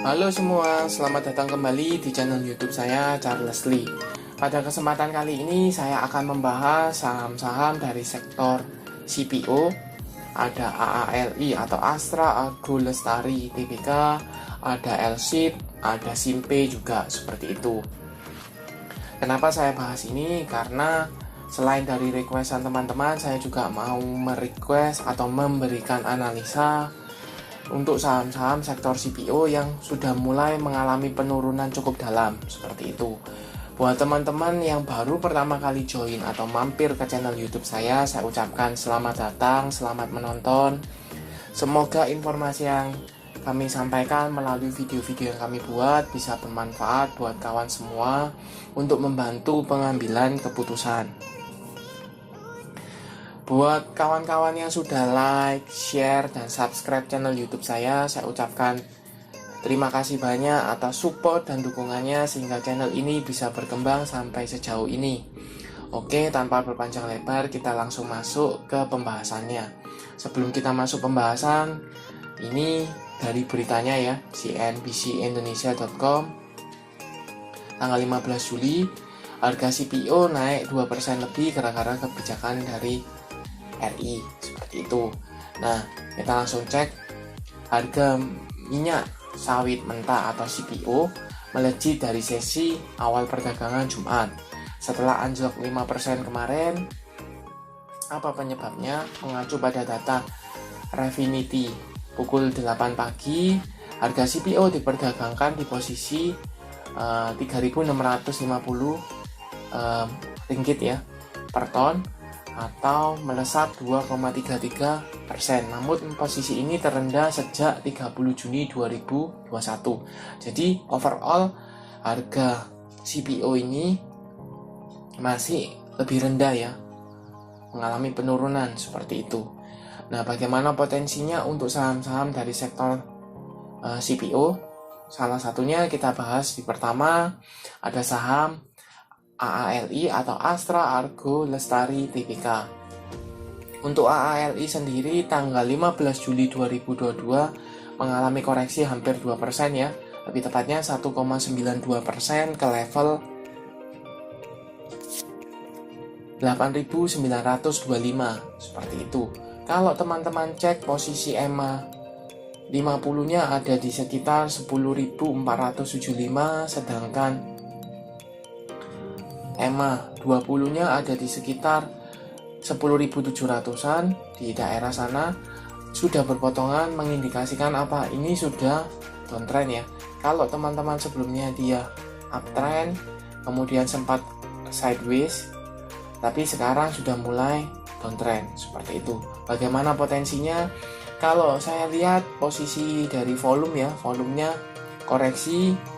Halo semua, selamat datang kembali di channel YouTube saya, Charles Lee. Pada kesempatan kali ini saya akan membahas saham-saham dari sektor CPO. Ada AALI atau Astra, Argo Lestari, TBK, ada LSIP, ada Simpe juga seperti itu. Kenapa saya bahas ini? Karena selain dari requestan teman-teman, saya juga mau merequest atau memberikan analisa untuk saham-saham sektor CPO yang sudah mulai mengalami penurunan cukup dalam, seperti itu. Buat teman-teman yang baru pertama kali join atau mampir ke channel YouTube saya ucapkan selamat datang, selamat menonton. Semoga informasi yang kami sampaikan melalui video-video yang kami buat bisa bermanfaat buat kawan semua untuk membantu pengambilan keputusan. Buat kawan-kawan yang sudah like, share, dan subscribe channel YouTube saya ucapkan terima kasih banyak atas support dan dukungannya sehingga channel ini bisa berkembang sampai sejauh ini. Oke, tanpa berpanjang lebar, kita langsung masuk ke pembahasannya. Sebelum kita masuk pembahasan, ini dari beritanya ya, cnbcindonesia.com, tanggal 15 Juli, harga CPO naik 2% lebih gara-gara kebijakan dari RI, seperti itu. Nah, kita langsung cek harga minyak sawit mentah atau CPO melejit dari sesi awal perdagangan Jumat. Setelah anjlok 5% kemarin, apa penyebabnya? Mengacu pada data Refinity pukul 8 pagi, harga CPO diperdagangkan di posisi 3.650 ringgit ya per ton, atau melesat 2,33%. Namun posisi ini terendah sejak 30 Juni 2021. Jadi overall harga CPO ini masih lebih rendah ya, mengalami penurunan seperti itu. Nah, bagaimana potensinya untuk saham-saham dari sektor CPO? Salah satunya kita bahas di pertama, ada saham AALI atau Astra, Argo Lestari, TBK. Untuk AALI sendiri tanggal 15 Juli 2022 mengalami koreksi hampir 2% ya, lebih tepatnya 1,92% ke level 8.925 seperti itu. Kalau teman-teman cek posisi EMA 50-nya ada di sekitar 10.475, sedangkan EMA 20-nya ada di sekitar 10.700-an di daerah sana. Sudah berpotongan mengindikasikan apa? Ini sudah downtrend ya. Kalau teman-teman sebelumnya dia uptrend, kemudian sempat sideways, tapi sekarang sudah mulai downtrend seperti itu. Bagaimana potensinya? Kalau saya lihat posisi dari volume ya, volumenya koreksi.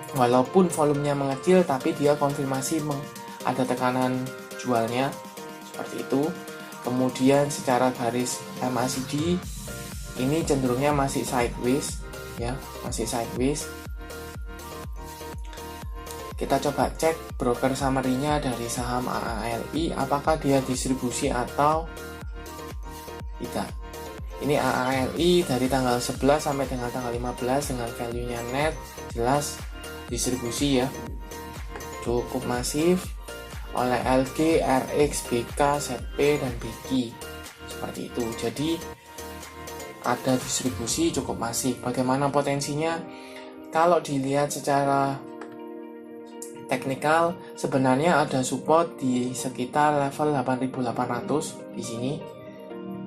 Walaupun volumenya mengecil, tapi dia konfirmasi ada tekanan jualnya seperti itu. Kemudian secara garis MACD ini cenderungnya masih sideways ya, masih sideways. Kita coba cek broker summary-nya dari saham AALI, apakah dia distribusi atau tidak. Ini AALI dari tanggal 11 sampai dengan tanggal 15 dengan value-nya net jelas distribusi ya, cukup masif oleh LG, RX, BK, ZP, dan BQ seperti itu. Jadi ada distribusi cukup masif. Bagaimana potensinya? Kalau dilihat secara teknikal, sebenarnya ada support di sekitar level 8.800 di sini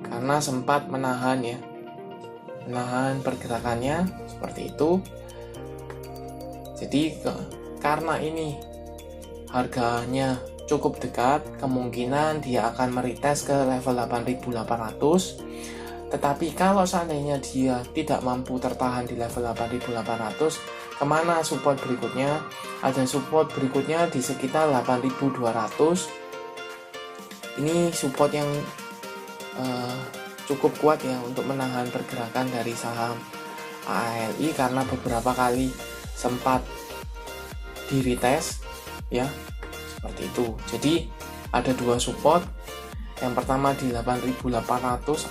karena sempat menahan pergerakannya seperti itu. Jadi karena ini harganya cukup dekat, kemungkinan dia akan meretest ke level 8.800. Tetapi kalau seandainya dia tidak mampu tertahan di level 8.800, kemana support berikutnya? Ada support berikutnya di sekitar 8.200. Ini support yang cukup kuat ya untuk menahan pergerakan dari saham AALI karena beberapa kali sempat di retest ya, seperti itu. Jadi ada dua support, yang pertama di 8.800,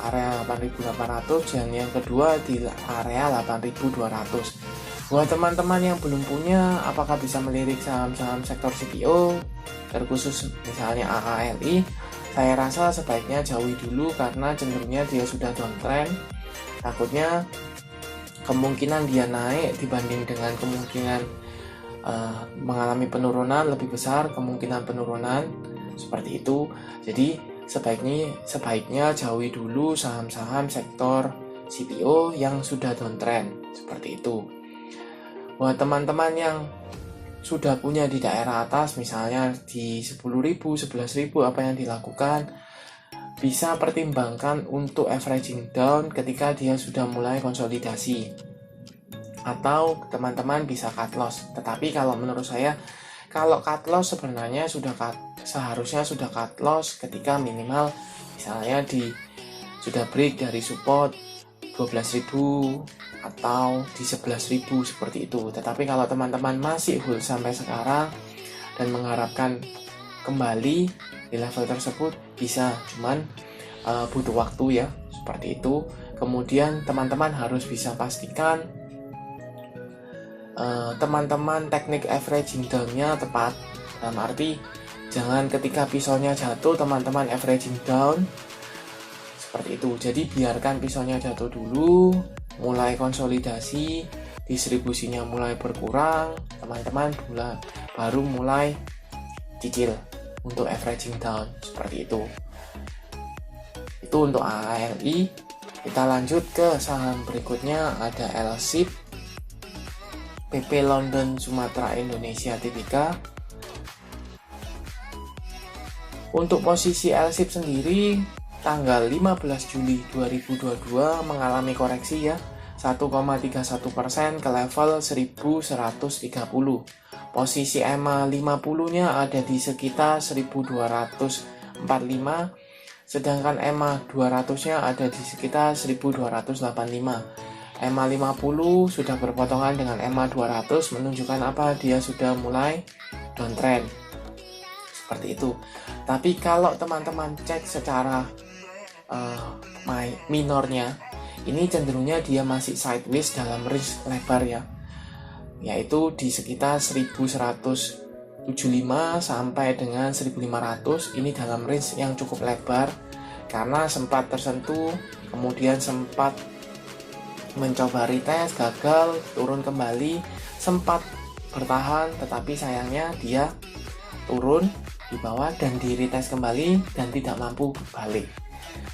area 8.800, dan yang kedua di area 8.200. Buat teman-teman yang belum punya, apakah bisa melirik saham-saham sektor CPO, terkhusus misalnya AALI? Saya rasa sebaiknya jauhi dulu karena cenderungnya dia sudah downtrend. Takutnya kemungkinan dia naik dibanding dengan kemungkinan mengalami penurunan lebih besar, kemungkinan penurunan seperti itu. Jadi sebaiknya jauhi dulu saham-saham sektor CPO yang sudah downtrend seperti itu. Buat teman-teman yang sudah punya di daerah atas, misalnya di 10.000, 11.000, apa yang dilakukan? Bisa pertimbangkan untuk averaging down ketika dia sudah mulai konsolidasi. Atau teman-teman bisa cut loss. Tetapi kalau menurut saya, kalau cut loss sebenarnya seharusnya sudah cut loss ketika minimal misalnya sudah break dari support 12.000 atau di 11.000 seperti itu. Tetapi kalau teman-teman masih hold sampai sekarang dan mengharapkan kembali di level tersebut, bisa, cuman butuh waktu ya, seperti itu. Kemudian teman-teman harus bisa pastikan teman-teman teknik averaging down-nya tepat. Dalam arti jangan ketika pisaunya jatuh teman-teman averaging down seperti itu. Jadi biarkan pisaunya jatuh dulu, mulai konsolidasi, distribusinya mulai berkurang, teman-teman baru mulai cicil untuk averaging down seperti itu. Itu untuk AALI. Kita lanjut ke saham berikutnya, ada LSIP, PP London Sumatera Indonesia Tbk. Untuk posisi LSIP sendiri tanggal 15 Juli 2022 mengalami koreksi ya 1,31% ke level 1130. Posisi EMA 50-nya ada di sekitar 1245, sedangkan EMA 200-nya ada di sekitar 1285. EMA 50 sudah berpotongan dengan EMA 200, menunjukkan apa? Dia sudah mulai downtrend. Seperti itu. Tapi kalau teman-teman cek secara minornya, ini cenderungnya dia masih sideways dalam range lebar ya, yaitu di sekitar 1175 sampai dengan 1500. Ini dalam range yang cukup lebar karena sempat tersentuh, kemudian sempat mencoba retest, gagal, turun kembali, sempat bertahan, tetapi sayangnya dia turun di bawah dan di retest kembali dan tidak mampu balik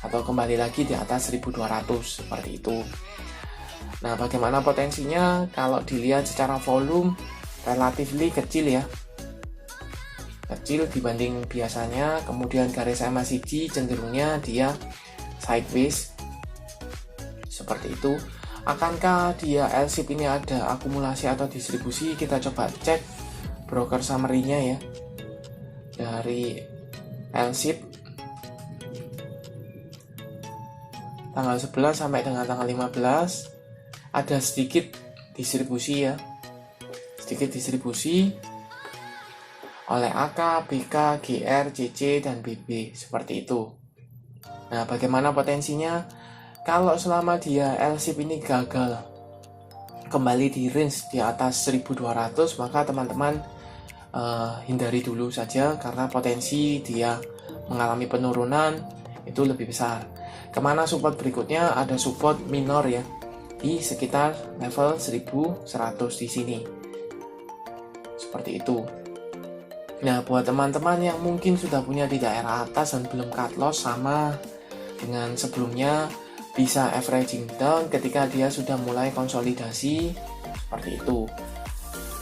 atau kembali lagi di atas 1200 seperti itu. Nah, bagaimana potensinya? Kalau dilihat secara volume relatively kecil ya, kecil dibanding biasanya. Kemudian garis MACD cenderungnya dia sideways seperti itu. Akankah dia LSIP ini ada akumulasi atau distribusi? Kita coba cek broker summary-nya ya, dari LSIP tanggal 11 sampai dengan tanggal 15 ada sedikit distribusi ya, sedikit distribusi oleh AK, BK, GR, CC, dan BB seperti itu. Nah, bagaimana potensinya? Kalau selama dia LSIP ini gagal kembali di range di atas 1200, maka teman-teman hindari dulu saja karena potensi dia mengalami penurunan itu lebih besar. Kemana support berikutnya? Ada support minor ya, di sekitar level 1100 di sini. Seperti itu. Nah, buat teman-teman yang mungkin sudah punya di daerah atas dan belum cut loss, sama dengan sebelumnya, bisa averaging down ketika dia sudah mulai konsolidasi seperti itu.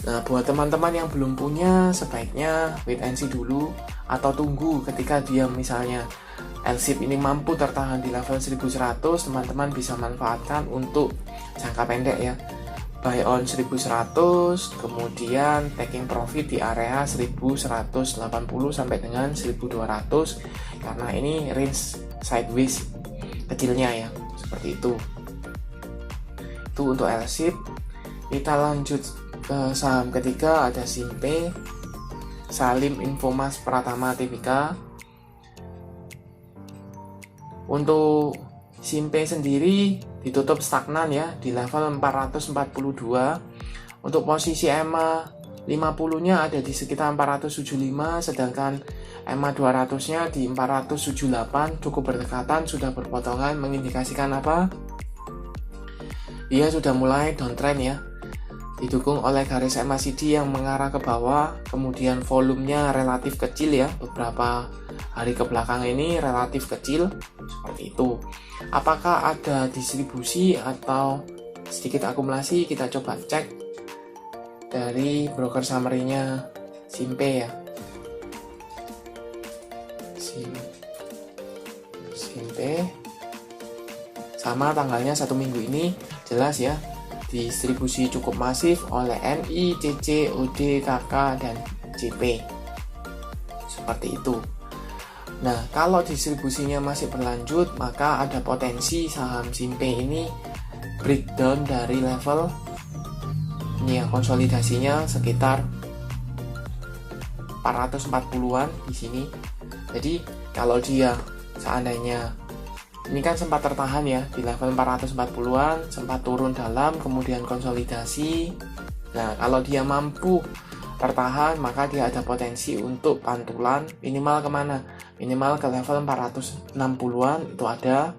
Nah, buat teman-teman yang belum punya, sebaiknya wait and see dulu atau tunggu ketika dia misalnya LSIP ini mampu tertahan di level 1100, teman-teman bisa manfaatkan untuk jangka pendek ya. Buy on 1100, kemudian taking profit di area 1180 sampai dengan 1200 karena ini range sideways kecilnya ya, seperti itu. Itu untuk LSIP. Kita lanjut ke saham ketiga, ada Simpe, Salim Infomas Pratama Tbk. Untuk Simpe sendiri ditutup stagnan ya di level 442. Untuk posisi EMA 50-nya ada di sekitar 475, sedangkan EMA 200-nya di 478, cukup berdekatan, sudah berpotongan, mengindikasikan apa? Dia sudah mulai downtrend ya, didukung oleh garis MACD yang mengarah ke bawah, kemudian volumenya relatif kecil ya, beberapa hari ke belakang ini relatif kecil, seperti itu. Apakah ada distribusi atau sedikit akumulasi? Kita coba cek dari broker summary-nya Simpe ya. Simpe sama tanggalnya 1 minggu ini jelas ya, distribusi cukup masif oleh NI, CC, OD, KK, dan CP, seperti itu. Nah, kalau distribusinya masih berlanjut, maka ada potensi saham Simpe ini breakdown dari level ini ya, konsolidasinya sekitar 440-an di sini. Jadi kalau dia seandainya ini kan sempat tertahan ya di level 440-an, sempat turun dalam, kemudian konsolidasi. Nah, kalau dia mampu tertahan, maka dia ada potensi untuk pantulan minimal kemana? Minimal ke level 460-an itu ada.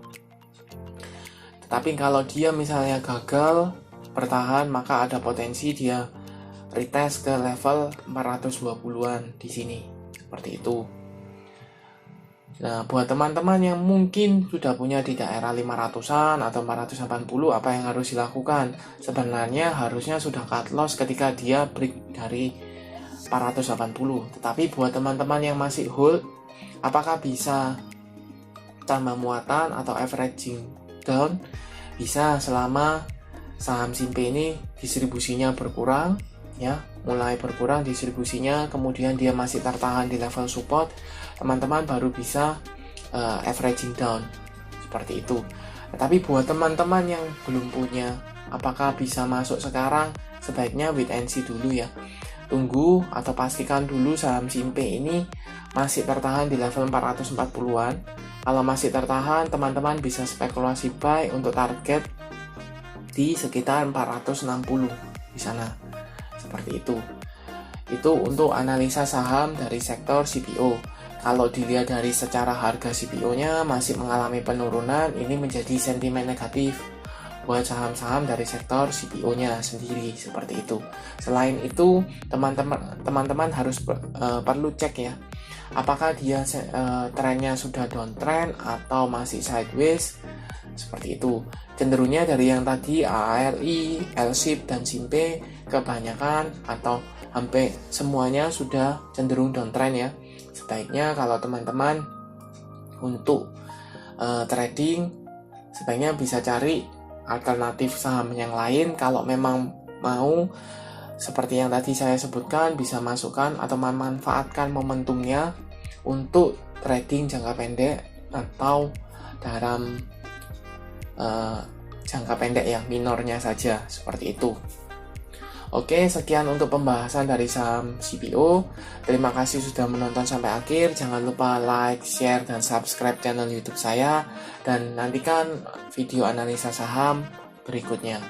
Tetapi kalau dia misalnya gagal bertahan, maka ada potensi dia retest ke level 420-an di sini. Seperti itu. Nah, buat teman-teman yang mungkin sudah punya di daerah 500-an atau 480, apa yang harus dilakukan? Sebenarnya harusnya sudah cut loss ketika dia break dari 480. Tetapi buat teman-teman yang masih hold, apakah bisa tambah muatan atau averaging down? Bisa selama saham Simpe ini distribusinya berkurang ya, mulai berkurang distribusinya, kemudian dia masih tertahan di level support, teman-teman baru bisa averaging down seperti itu. Tapi buat teman-teman yang belum punya, apakah bisa masuk sekarang? Sebaiknya wait and see dulu ya, tunggu atau pastikan dulu saham Simpe ini masih tertahan di level 440-an. Kalau masih tertahan, teman-teman bisa spekulasi buy untuk target di sekitar 460 di sana. Seperti itu. Itu untuk analisa saham dari sektor CPO. Kalau dilihat dari secara harga CPO-nya masih mengalami penurunan, ini menjadi sentimen negatif buat saham-saham dari sektor CPO-nya sendiri, seperti itu. Selain itu, teman-teman harus perlu cek ya, apakah dia trennya sudah downtrend atau masih sideways, seperti itu. Cenderungnya dari yang tadi ARI, LSIP, dan Simpe kebanyakan atau hampir semuanya sudah cenderung downtrend ya. Sebaiknya kalau teman-teman untuk trading, sebaiknya bisa cari alternatif saham yang lain. Kalau memang mau, seperti yang tadi saya sebutkan, bisa masukkan atau memanfaatkan momentumnya untuk trading jangka pendek atau dalam jangka pendek ya, minornya saja, seperti itu. Oke, sekian untuk pembahasan dari saham CPO. Terima kasih sudah menonton sampai akhir. Jangan lupa like, share, dan subscribe channel YouTube saya, dan nantikan video analisa saham berikutnya.